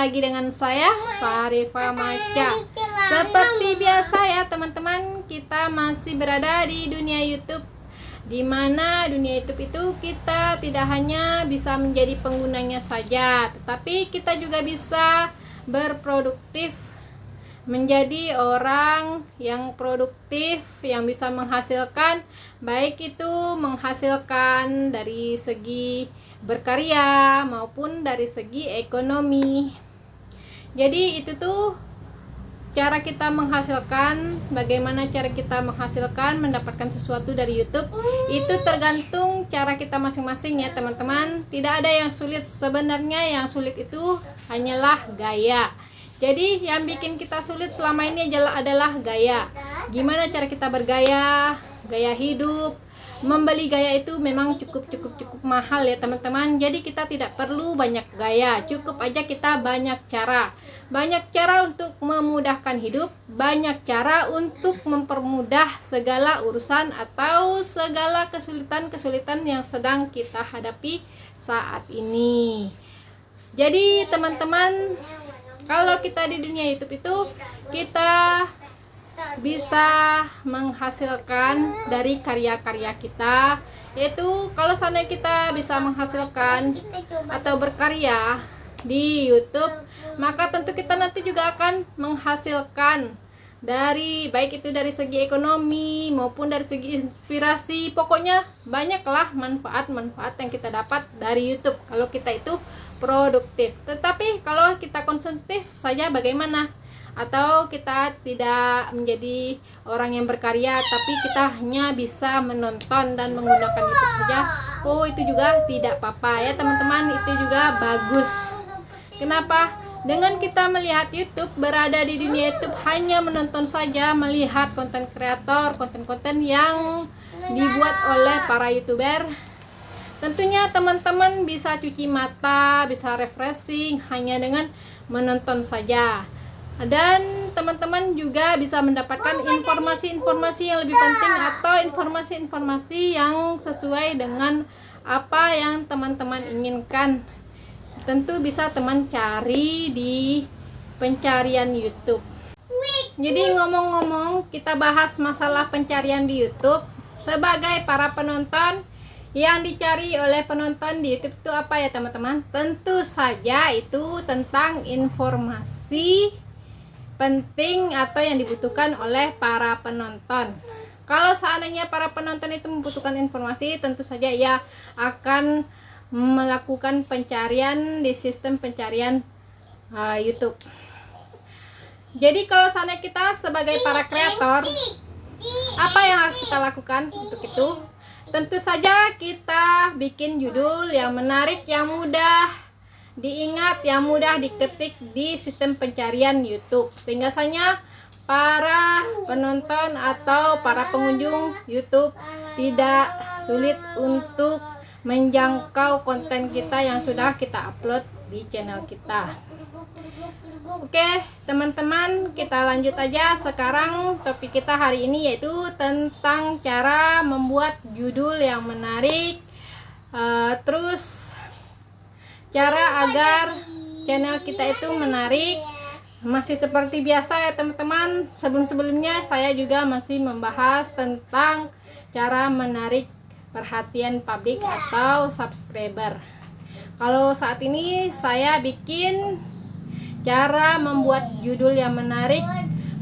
lagi dengan saya, Sarifah Maca. Seperti biasa ya teman-teman, kita masih berada di dunia YouTube, di mana dunia YouTube itu kita tidak hanya bisa menjadi penggunanya saja, tetapi kita juga bisa berproduktif, menjadi orang yang produktif, yang bisa menghasilkan, baik itu menghasilkan dari segi berkarya maupun dari segi ekonomi. Jadi itu tuh cara kita menghasilkan, bagaimana cara kita menghasilkan, mendapatkan sesuatu dari YouTube, itu tergantung cara kita masing-masing ya teman-teman. Tidak ada yang sulit, sebenarnya yang sulit itu hanyalah gaya. Jadi yang bikin kita sulit selama ini adalah gaya. Gimana cara kita bergaya, gaya hidup. Membeli gaya itu memang cukup mahal ya teman-teman. Jadi kita tidak perlu banyak gaya, cukup aja kita banyak cara. Banyak cara untuk memudahkan hidup, banyak cara untuk mempermudah segala urusan atau segala kesulitan-kesulitan yang sedang kita hadapi saat ini. Jadi teman-teman, kalau kita di dunia YouTube itu kita bisa menghasilkan dari karya-karya kita, yaitu kalau seandainya kita bisa menghasilkan atau berkarya di YouTube, maka tentu kita nanti juga akan menghasilkan dari baik itu dari segi ekonomi maupun dari segi inspirasi. Pokoknya banyaklah manfaat-manfaat yang kita dapat dari YouTube kalau kita itu produktif. Tetapi kalau kita konsumtif saja bagaimana? Atau kita tidak menjadi orang yang berkarya tapi kita hanya bisa menonton dan menggunakan YouTube saja, itu juga tidak apa-apa ya teman-teman, itu juga bagus. Kenapa? Dengan kita melihat YouTube, berada di dunia YouTube, hanya menonton saja, melihat konten kreator, konten-konten yang dibuat oleh para YouTuber, tentunya teman-teman bisa cuci mata, bisa refreshing hanya dengan menonton saja. Dan teman-teman juga bisa mendapatkan informasi-informasi yang lebih penting atau informasi-informasi yang sesuai dengan apa yang teman-teman inginkan. Tentu bisa teman cari di pencarian YouTube. Jadi ngomong-ngomong, kita bahas masalah pencarian di YouTube. Sebagai para penonton, yang dicari oleh penonton di YouTube itu apa ya teman-teman? Tentu saja itu tentang informasi penting atau yang dibutuhkan oleh para penonton. Kalau seandainya para penonton itu membutuhkan informasi, tentu saja ia akan melakukan pencarian di sistem pencarian YouTube. Jadi kalau seandainya kita sebagai para kreator, apa yang harus kita lakukan untuk itu? Tentu saja kita bikin judul yang menarik, yang mudah diingat, yang mudah diketik di sistem pencarian YouTube, sehingga saja para penonton atau para pengunjung YouTube tidak sulit untuk menjangkau konten kita yang sudah kita upload di channel kita. Oke teman-teman, kita lanjut aja. Sekarang topik kita hari ini yaitu tentang cara membuat judul yang menarik, terus cara agar channel kita itu menarik. Masih seperti biasa ya teman-teman, sebelum-sebelumnya saya juga masih membahas tentang cara menarik perhatian publik atau subscriber. Kalau saat ini saya bikin cara membuat judul yang menarik,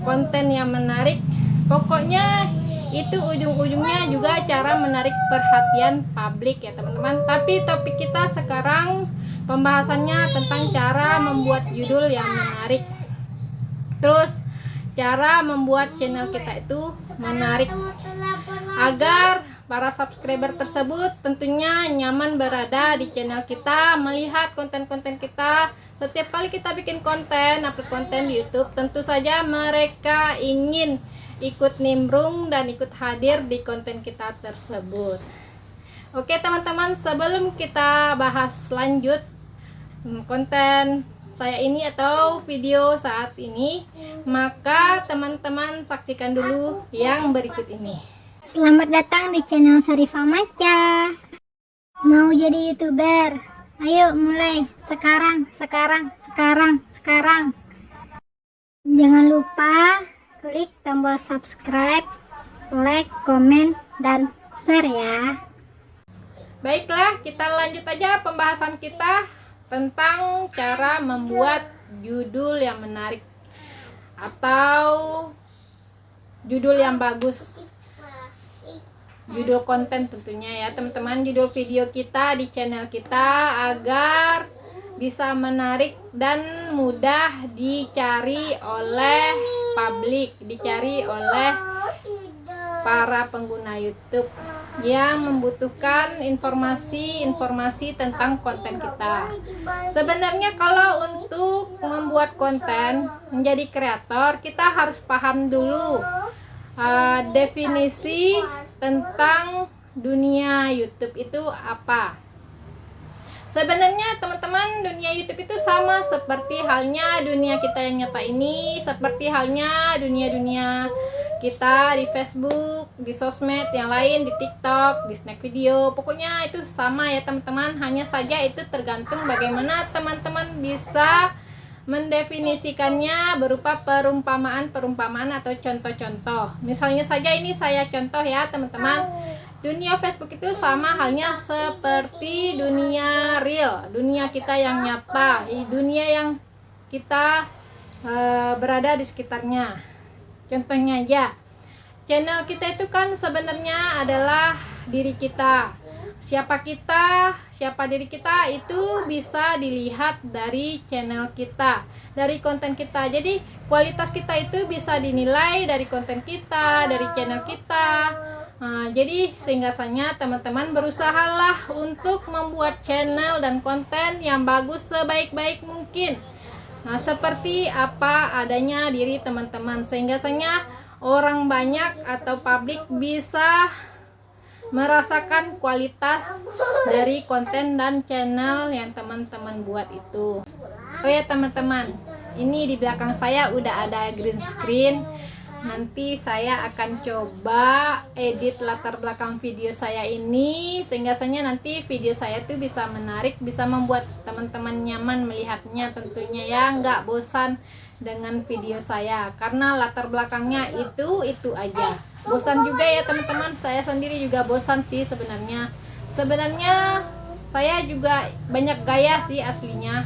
konten yang menarik, pokoknya itu ujung-ujungnya juga cara menarik perhatian publik ya teman-teman. Tapi topik kita sekarang pembahasannya tentang cara membuat judul yang menarik, terus cara membuat channel kita itu menarik agar para subscriber tersebut tentunya nyaman berada di channel kita, melihat konten-konten kita. Setiap kali kita bikin konten, upload konten di YouTube, tentu saja mereka ingin ikut nimbrung dan ikut hadir di konten kita tersebut. Oke teman-teman, sebelum kita bahas lanjut konten saya ini atau video saat ini, maka teman-teman saksikan dulu yang berikut ini. Selamat datang di channel Sarifah Maca. Mau jadi YouTuber? Ayo mulai sekarang. Jangan lupa klik tombol subscribe, like, komen, dan share ya. Baiklah, kita lanjut aja pembahasan kita tentang cara membuat judul yang menarik atau judul yang bagus. Judul konten tentunya ya teman-teman, judul video kita di channel kita agar bisa menarik dan mudah dicari oleh publik, dicari oleh para pengguna YouTube yang membutuhkan informasi tentang konten kita. Sebenarnya kalau untuk membuat konten, menjadi kreator, kita harus paham dulu definisi tentang dunia YouTube itu apa. Sebenarnya teman-teman, dunia YouTube itu sama seperti halnya dunia kita yang nyata ini, seperti halnya dunia-dunia kita di Facebook, di sosmed yang lain, di TikTok, di snack video. Pokoknya itu sama ya teman-teman, hanya saja itu tergantung bagaimana teman-teman bisa mendefinisikannya berupa perumpamaan atau contoh-contoh. Misalnya saja ini saya contoh ya teman-teman. Dunia Facebook itu sama halnya seperti dunia real, dunia kita yang nyata, dunia yang kita berada di sekitarnya. Contohnya aja, channel kita itu kan sebenarnya adalah diri kita. Siapa kita, siapa diri kita itu bisa dilihat dari channel kita, dari konten kita. Jadi kualitas kita itu bisa dinilai dari konten kita, dari channel kita. Jadi sehinggasanya teman-teman berusahalah untuk membuat channel dan konten yang bagus sebaik-baik mungkin. Seperti apa adanya diri teman-teman, sehinggasanya orang banyak atau publik bisa merasakan kualitas dari konten dan channel yang teman-teman buat itu. Oh ya teman-teman, ini di belakang saya udah ada green screen. Nanti saya akan coba edit latar belakang video saya ini sehingga nanti video saya tuh bisa menarik, bisa membuat teman-teman nyaman melihatnya tentunya ya, nggak bosan dengan video saya karena latar belakangnya itu aja. Bosan juga ya teman-teman, saya sendiri juga bosan sih sebenarnya. Sebenarnya saya juga banyak gaya sih aslinya.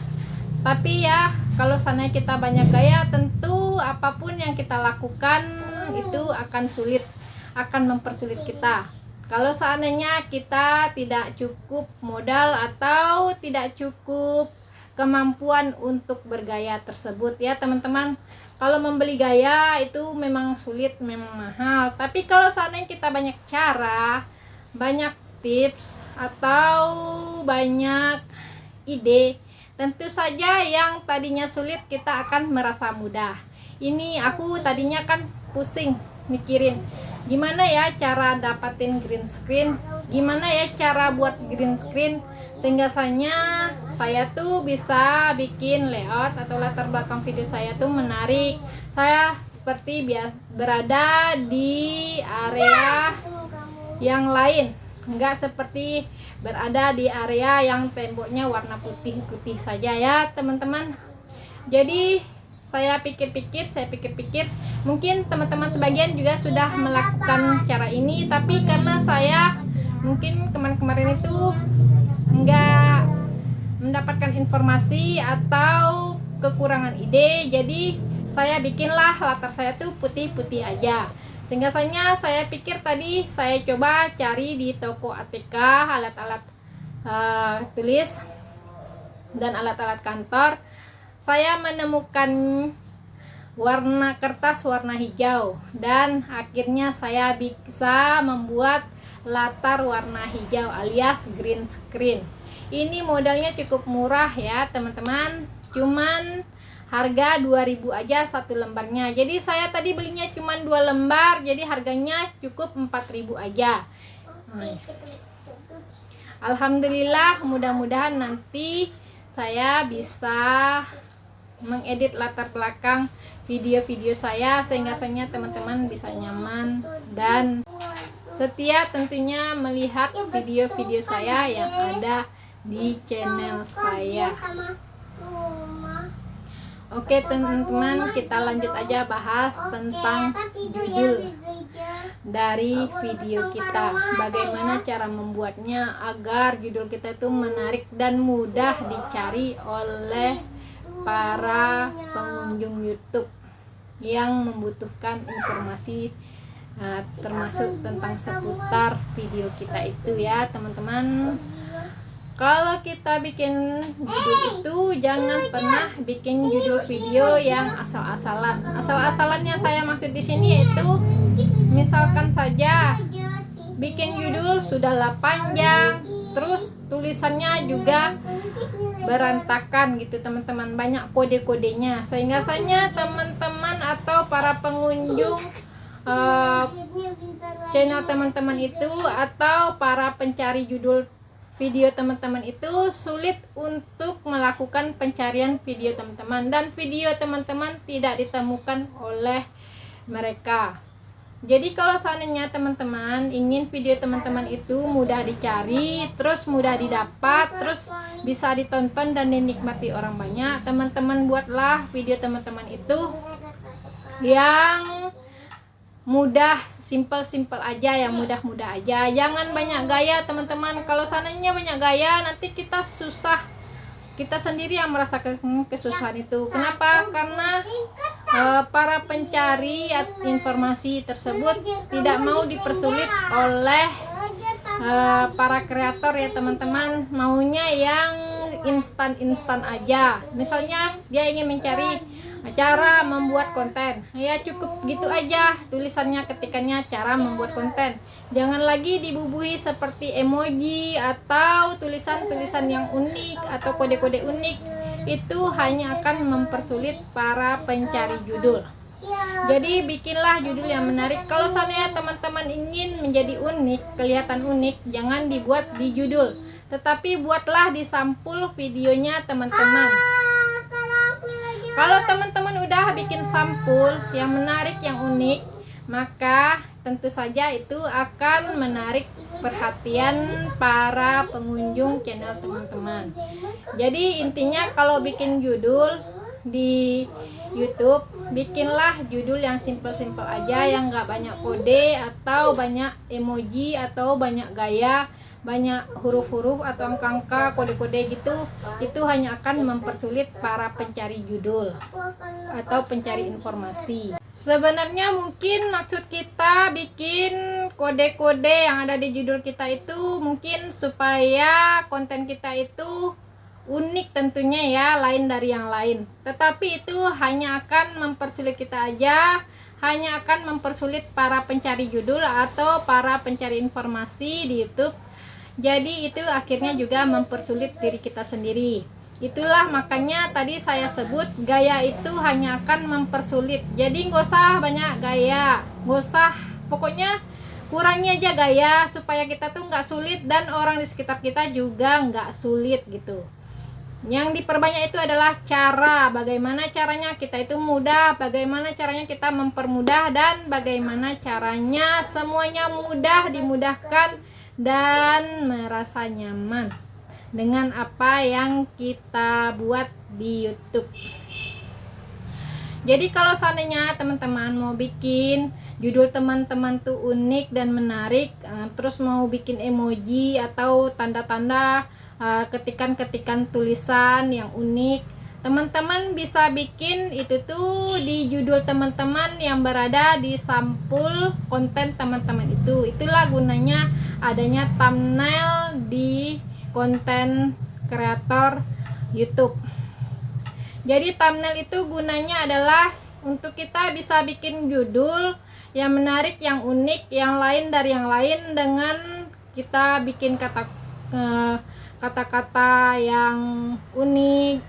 Tapi ya kalau sana kita banyak gaya, tentu apapun yang kita lakukan itu akan sulit, akan mempersulit kita. Kalau seandainya kita tidak cukup modal atau tidak cukup kemampuan untuk bergaya tersebut ya teman-teman. Kalau membeli gaya itu memang sulit, memang mahal. Tapi kalau seandainya kita banyak cara, banyak tips atau banyak ide, tentu saja yang tadinya sulit kita akan merasa mudah. Ini aku tadinya kan pusing mikirin gimana ya cara dapatin green screen, gimana ya cara buat green screen sehingga saya tuh bisa bikin layout atau latar belakang video saya tuh menarik. Saya seperti berada di area yang lain, enggak seperti berada di area yang temboknya warna putih-putih saja ya teman-teman. Jadi saya pikir-pikir, mungkin teman-teman sebagian juga sudah melakukan cara ini, tapi karena saya mungkin kemarin-kemarin itu enggak mendapatkan informasi atau kekurangan ide, jadi saya bikinlah latar saya tuh putih-putih aja. Sehingga saya pikir tadi saya coba cari di toko ATK alat-alat tulis dan alat-alat kantor. Saya menemukan warna kertas warna hijau dan akhirnya saya bisa membuat latar warna hijau alias green screen. Ini modalnya cukup murah ya teman-teman, cuman harga 2.000 aja satu lembarnya. Jadi saya tadi belinya cuman 2 lembar, jadi harganya cukup 4.000 aja. Alhamdulillah, mudah-mudahan nanti saya bisa mengedit latar belakang video-video saya sehingga teman-teman bisa nyaman dan setia tentunya melihat video-video saya yang ada di channel saya. Oke teman-teman, kita lanjut aja bahas tentang judul dari video kita. Bagaimana cara membuatnya agar judul kita itu menarik dan mudah dicari oleh para pengunjung YouTube yang membutuhkan informasi termasuk tentang seputar video kita itu ya teman-teman. Kalau kita bikin judul itu jangan pernah bikin judul video yang asal-asalan. Asal-asalannya saya maksud di sini yaitu misalkan saja bikin judul sudahlah panjang, terus tulisannya juga berantakan gitu teman-teman, banyak kode-kodenya, sehingga saja teman-teman atau para pengunjung channel teman-teman itu atau para pencari judul video teman-teman itu sulit untuk melakukan pencarian video teman-teman, dan video teman-teman tidak ditemukan oleh mereka. Jadi kalau seandainya teman-teman ingin video teman-teman itu mudah dicari, terus mudah didapat, terus bisa ditonton dan dinikmati orang banyak, teman-teman buatlah video teman-teman itu yang mudah, simple aja, yang mudah-mudah aja, jangan banyak gaya teman-teman. Kalau seandainya banyak gaya nanti kita susah, kita sendiri yang merasakan kesusahan itu. Kenapa? Karena para pencari informasi tersebut tidak mau dipersulit oleh para kreator ya teman-teman, maunya yang instan aja. Misalnya dia ingin mencari cara membuat konten, ya cukup gitu aja tulisannya, ketikannya cara membuat konten. Jangan lagi dibubuhi seperti emoji atau tulisan-tulisan yang unik atau kode-kode unik, itu hanya akan mempersulit para pencari judul. Jadi bikinlah judul yang menarik. Kalau seandainya teman-teman ingin menjadi unik, kelihatan unik, jangan dibuat di judul, tetapi buatlah di sampul videonya teman-teman. Kalau teman-teman udah bikin sampul yang menarik, yang unik, maka tentu saja itu akan menarik perhatian para pengunjung channel teman-teman. Jadi intinya kalau bikin judul di YouTube, bikinlah judul yang simple-simple aja, yang gak banyak kode atau banyak emoji atau banyak gaya, banyak huruf-huruf atau angka-angka, kode-kode gitu. Itu hanya akan mempersulit para pencari judul atau pencari informasi. Sebenarnya mungkin maksud kita bikin kode-kode yang ada di judul kita itu mungkin supaya konten kita itu unik tentunya ya, lain dari yang lain. Tetapi itu hanya akan mempersulit kita aja, hanya akan mempersulit para pencari judul atau para pencari informasi di YouTube. Jadi itu akhirnya juga mempersulit diri kita sendiri. Itulah makanya tadi saya sebut gaya itu hanya akan mempersulit. Jadi nggak usah banyak gaya, nggak usah, pokoknya kurangi aja gaya supaya kita tuh nggak sulit dan orang di sekitar kita juga nggak sulit gitu. Yang diperbanyak itu adalah cara, bagaimana caranya kita itu mudah, bagaimana caranya kita mempermudah, dan bagaimana caranya semuanya mudah, dimudahkan dan merasa nyaman dengan apa yang kita buat di YouTube. Jadi kalau seandainya teman-teman mau bikin judul teman-teman tuh unik dan menarik, terus mau bikin emoji atau tanda-tanda, ketikan-ketikan tulisan yang unik, teman-teman bisa bikin itu tuh di judul teman-teman yang berada di sampul konten teman-teman itu. Itulah gunanya adanya thumbnail di konten kreator YouTube. Jadi thumbnail itu gunanya adalah untuk kita bisa bikin judul yang menarik, yang unik, yang lain dari yang lain, dengan kita bikin kata-kata yang unik,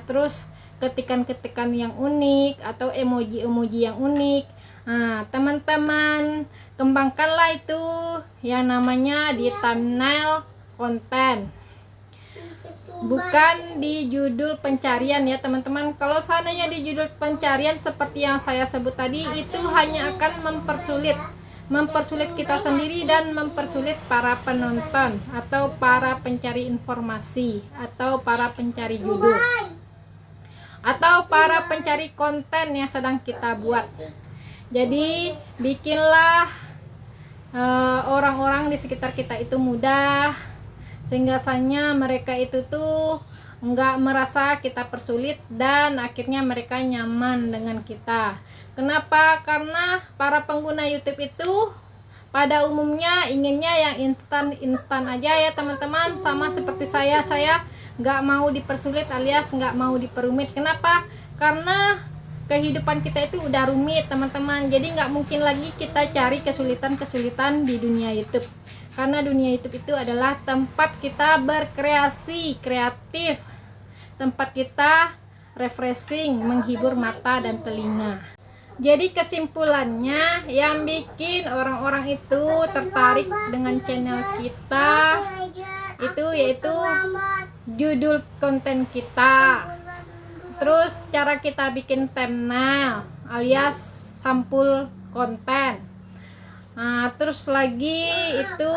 terus ketikan-ketikan yang unik atau emoji-emoji yang unik. Teman-teman kembangkanlah itu yang namanya di thumbnail konten, bukan di judul pencarian ya teman-teman. Kalau seandainya di judul pencarian seperti yang saya sebut tadi, itu hanya akan mempersulit mempersulit kita sendiri dan mempersulit para penonton atau para pencari informasi atau para pencari judul atau para pencari konten yang sedang kita buat. Jadi bikinlah orang-orang di sekitar kita itu mudah, sehingga mereka itu tuh nggak merasa kita persulit dan akhirnya mereka nyaman dengan kita. Kenapa? Karena para pengguna YouTube itu pada umumnya inginnya yang instan aja ya teman-teman. Sama seperti saya nggak mau dipersulit alias nggak mau diperumit. Kenapa? Karena kehidupan kita itu udah rumit teman-teman. Jadi nggak mungkin lagi kita cari kesulitan-kesulitan di dunia YouTube. Karena dunia YouTube itu adalah tempat kita berkreasi, kreatif, tempat kita refreshing, menghibur mata dan telinga. Jadi kesimpulannya, yang bikin orang-orang itu tertarik dengan channel kita itu yaitu judul konten kita, terus cara kita bikin thumbnail alias sampul konten. Nah, terus lagi itu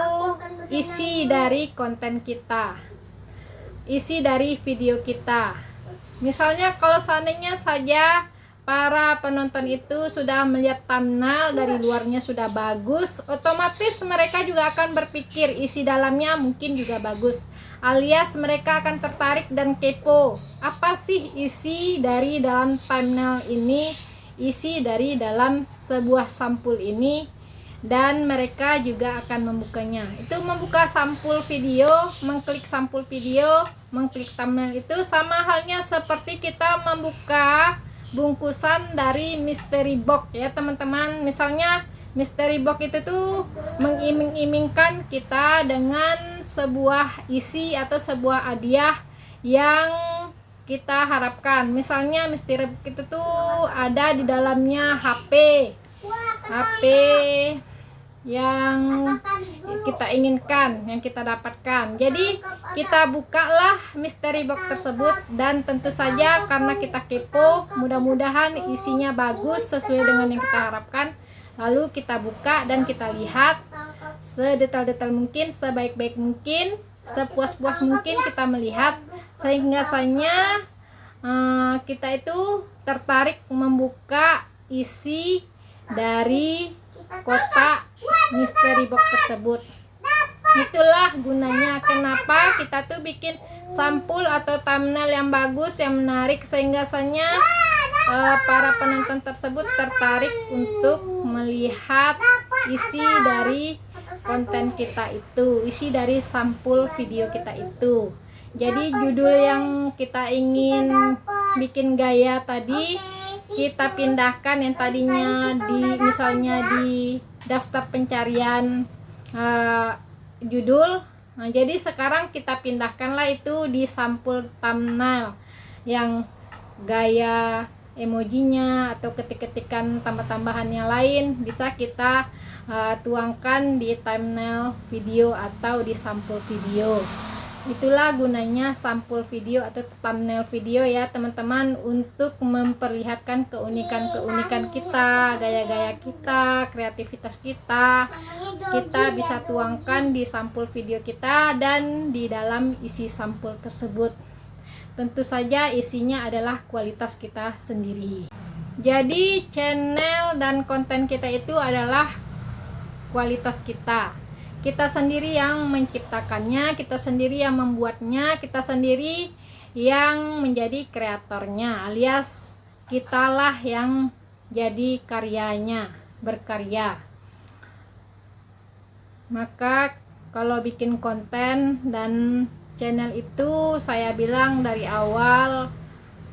isi dari konten kita, isi dari video kita. Misalnya kalau seandainya saja para penonton itu sudah melihat thumbnail dari luarnya sudah bagus, otomatis mereka juga akan berpikir isi dalamnya mungkin juga bagus, alias mereka akan tertarik dan kepo. Apa sih isi dari dalam thumbnail ini, isi dari dalam sebuah sampul ini, dan mereka juga akan membukanya. Itu membuka sampul video, mengklik sampul video, mengklik thumbnail itu sama halnya seperti kita membuka bungkusan dari mystery box ya teman-teman. Misalnya mystery box itu tuh mengiming-imingkan kita dengan sebuah isi atau sebuah hadiah yang kita harapkan. Misalnya mystery box itu tuh ada di dalamnya HP yang kita inginkan, yang kita dapatkan. Jadi kita bukalah mystery box tersebut, dan tentu saja karena kita kepo, mudah-mudahan isinya bagus sesuai dengan yang kita harapkan. Lalu kita buka dan kita lihat sedetail-detail mungkin, sebaik-baik mungkin, sepuas-puas mungkin kita melihat, sehingga kita itu tertarik membuka isi dari kotak mystery box tersebut. Itulah gunanya kenapa kita tuh bikin sampul atau thumbnail yang bagus, yang menarik, sehingga para penonton tersebut tertarik untuk melihat isi dari konten kita itu, isi dari sampul video kita itu. Jadi judul yang kita ingin bikin gaya tadi kita pindahkan, yang tadinya misalnya di daftar pencarian judul. Nah, jadi sekarang kita pindahkanlah itu di sampul thumbnail yang gaya emojinya atau ketik-ketikan tambah-tambahan yang lain bisa kita tuangkan di thumbnail video atau di sampul video. Itulah gunanya sampul video atau thumbnail video ya teman-teman, untuk memperlihatkan keunikan-keunikan kita, gaya-gaya kita, kreativitas kita bisa tuangkan di sampul video kita dan di dalam isi sampul tersebut. Tentu saja isinya adalah kualitas kita sendiri. Jadi channel dan konten kita itu adalah kualitas kita. Kita sendiri yang menciptakannya, kita sendiri yang membuatnya, kita sendiri yang menjadi kreatornya, alias kitalah yang jadi karyanya, berkarya. Maka kalau bikin konten dan channel itu, saya bilang dari awal,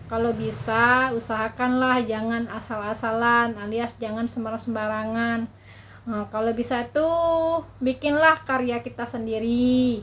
kalau bisa usahakanlah jangan asal-asalan, alias jangan sembarang-sembarangan. Nah, kalau bisa tuh bikinlah karya kita sendiri,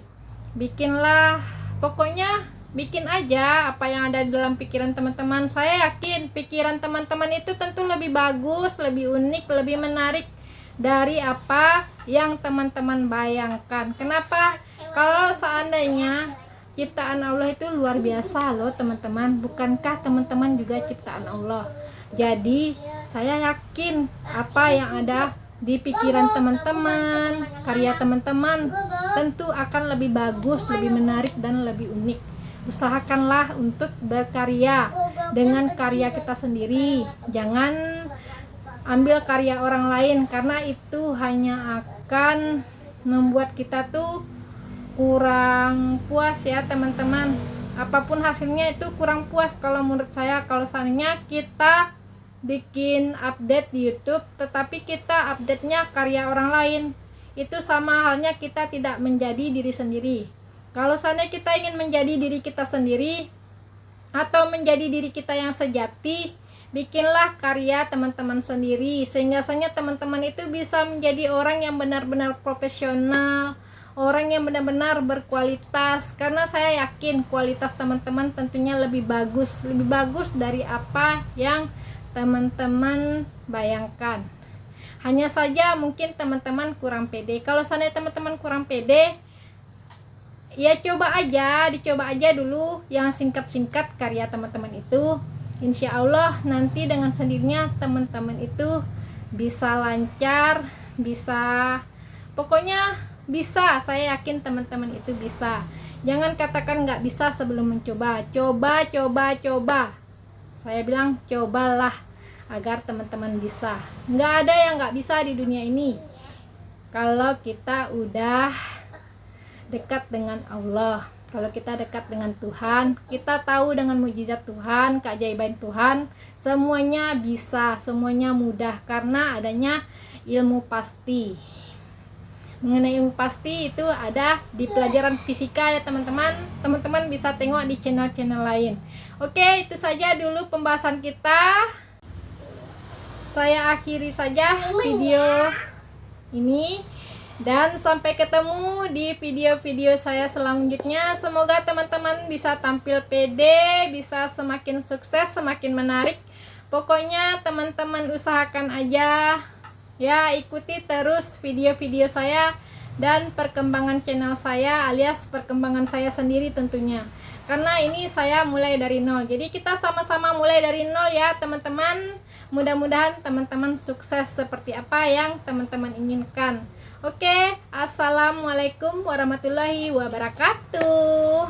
bikinlah, pokoknya bikin aja apa yang ada di dalam pikiran teman-teman. Saya yakin pikiran teman-teman itu tentu lebih bagus, lebih unik, lebih menarik dari apa yang teman-teman bayangkan. Kenapa? Kalau seandainya ciptaan Allah itu luar biasa loh teman-teman, bukankah teman-teman juga ciptaan Allah? Jadi saya yakin apa yang ada di pikiran teman-teman, karya teman-teman tentu akan lebih bagus, lebih menarik dan lebih unik. Usahakanlah untuk berkarya dengan karya kita sendiri. Jangan ambil karya orang lain, karena itu hanya akan membuat kita tuh kurang puas ya teman-teman. Apapun hasilnya itu kurang puas kalau menurut saya. Kalau seandainya kita bikin update di YouTube tetapi kita update-nya karya orang lain, itu sama halnya kita tidak menjadi diri sendiri. Kalau seandainya kita ingin menjadi diri kita sendiri atau menjadi diri kita yang sejati, bikinlah karya teman-teman sendiri, sehingga teman-teman itu bisa menjadi orang yang benar-benar profesional, orang yang benar-benar berkualitas. Karena saya yakin kualitas teman-teman tentunya lebih bagus dari apa yang teman-teman bayangkan. Hanya saja mungkin teman-teman kurang pede. Kalau seandainya teman-teman kurang pede, ya dicoba aja dulu yang singkat-singkat karya teman-teman itu. Insya Allah nanti dengan sendirinya teman-teman itu bisa lancar, pokoknya bisa. Saya yakin teman-teman itu bisa. Jangan katakan nggak bisa sebelum mencoba. Coba. Saya bilang cobalah agar teman-teman bisa. Nggak ada yang nggak bisa di dunia ini. Kalau kita udah dekat dengan Allah, kalau kita dekat dengan Tuhan, kita tahu dengan mukjizat Tuhan, keajaiban Tuhan, semuanya bisa, semuanya mudah karena adanya ilmu pasti. Mengenai ilmu pasti itu ada di pelajaran fisika ya teman-teman. Teman-teman bisa tengok di channel-channel lain. Oke, itu saja dulu pembahasan kita. Saya akhiri saja video ini dan sampai ketemu di video-video saya selanjutnya. Semoga teman-teman bisa tampil pede, bisa semakin sukses, semakin menarik. Pokoknya teman-teman usahakan aja ya, ikuti terus video-video saya dan perkembangan channel saya alias perkembangan saya sendiri tentunya. Karena ini saya mulai dari nol. Jadi kita sama-sama mulai dari nol ya teman-teman. Mudah-mudahan teman-teman sukses seperti apa yang teman-teman inginkan. Oke, assalamualaikum warahmatullahi wabarakatuh.